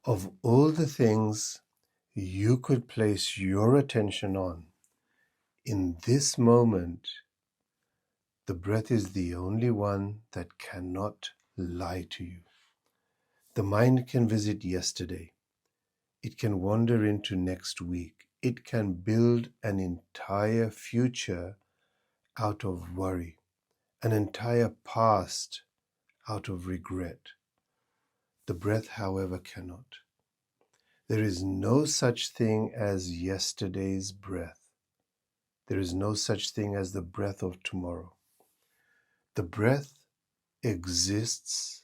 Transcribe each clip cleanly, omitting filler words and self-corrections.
Of all the things you could place your attention on, in this moment, the breath is the only one that cannot lie to you. The mind can visit yesterday. It can wander into next week. It can build an entire future out of worry, an entire past out of regret. The breath, however, cannot. There is no such thing as yesterday's breath. There is no such thing as the breath of tomorrow. The breath exists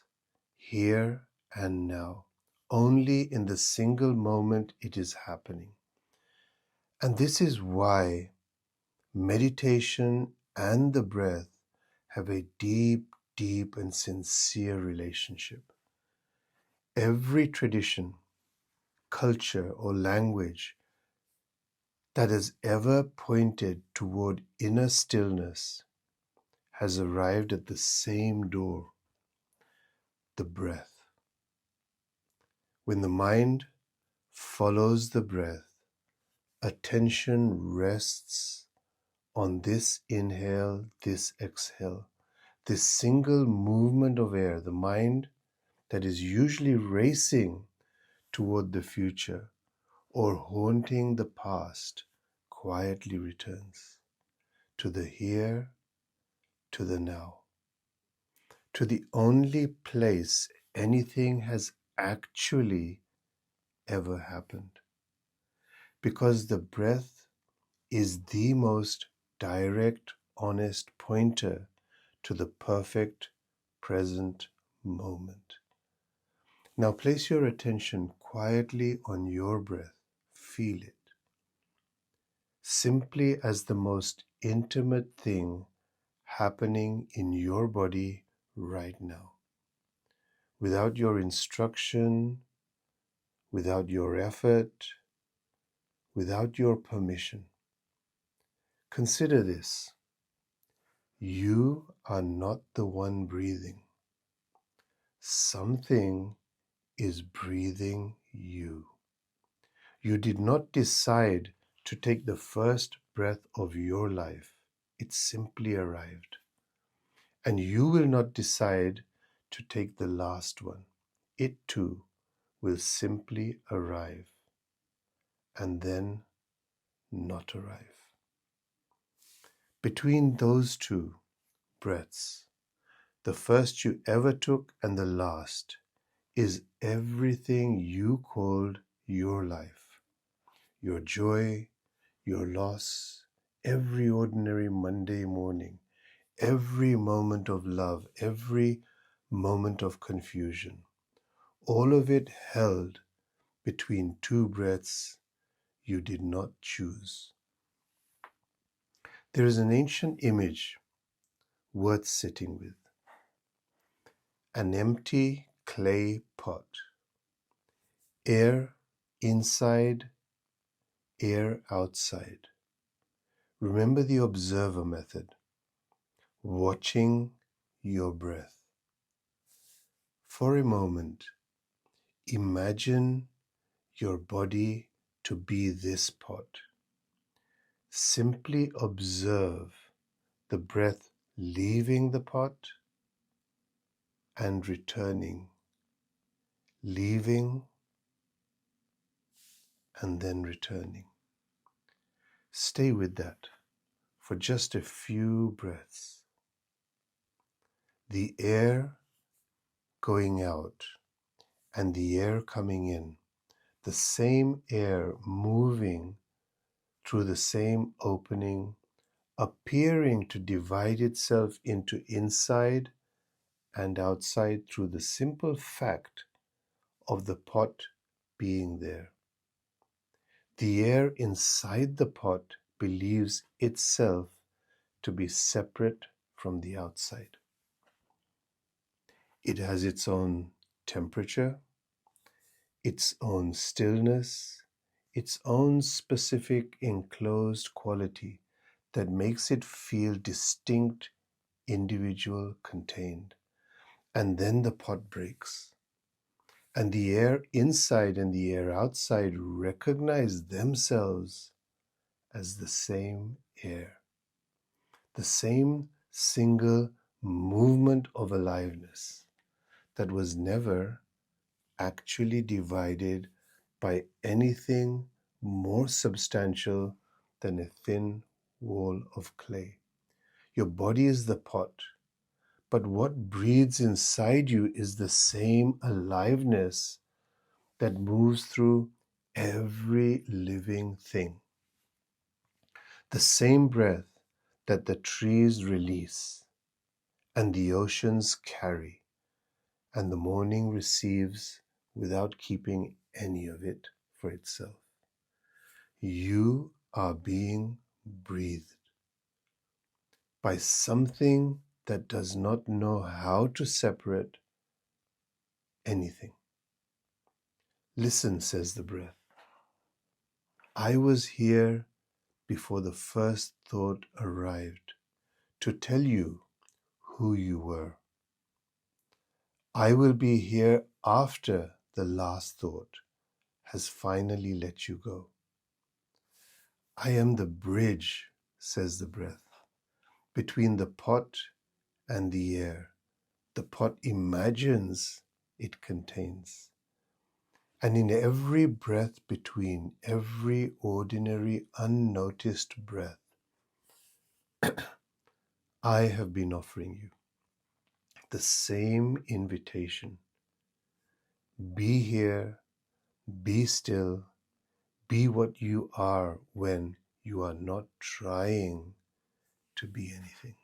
here and now, only in the single moment it is happening. And this is why meditation and the breath have a deep, deep and sincere relationship. Every tradition, culture, or language that has ever pointed toward inner stillness has arrived at the same door, the breath. When the mind follows the breath, attention rests on this inhale, this exhale, this single movement of air. The mind that is usually racing toward the future or haunting the past quietly returns to the here, to the now, to the only place anything has actually ever happened. Because the breath is the most direct, honest pointer to the perfect present moment. Now place your attention quietly on your breath. Feel it. Simply as the most intimate thing happening in your body right now. Without your instruction, without your effort, without your permission. Consider this. You are not the one breathing. Something is breathing you. You did not decide to take the first breath of your life. It simply arrived. And you will not decide to take the last one. It too will simply arrive and then not arrive. Between those two breaths, the first you ever took and the last, is everything you called your life. Your joy, your loss, every ordinary Monday morning, every moment of love, every moment of confusion, all of it held between two breaths you did not choose. There is an ancient image worth sitting with. An empty clay pot. Air inside, air outside. Remember the observer method. Watching your breath. For a moment, imagine your body to be this pot. Simply observe the breath leaving the pot and returning, leaving and then returning. Stay with that for just a few breaths. The air going out and the air coming in, the same air moving through the same opening, appearing to divide itself into inside and outside through the simple fact of the pot being there. The air inside the pot believes itself to be separate from the outside. It has its own temperature, its own stillness, its own specific enclosed quality that makes it feel distinct, individual, contained. And then the pot breaks. And the air inside and the air outside recognize themselves as the same air, the same single movement of aliveness that was never actually divided by anything more substantial than a thin wall of clay. Your body is the pot, but what breathes inside you is the same aliveness that moves through every living thing. The same breath that the trees release and the oceans carry and the morning receives without keeping any of it for itself. You are being breathed by something that does not know how to separate anything. Listen, says the breath. I was here before the first thought arrived to tell you who you were. I will be here after the last thought has finally let you go. I am the bridge, says the breath, between the pot and the air. The pot imagines it contains. And in every breath between, every ordinary unnoticed breath, I have been offering you the same invitation. Be here, be still, be what you are when you are not trying to be anything.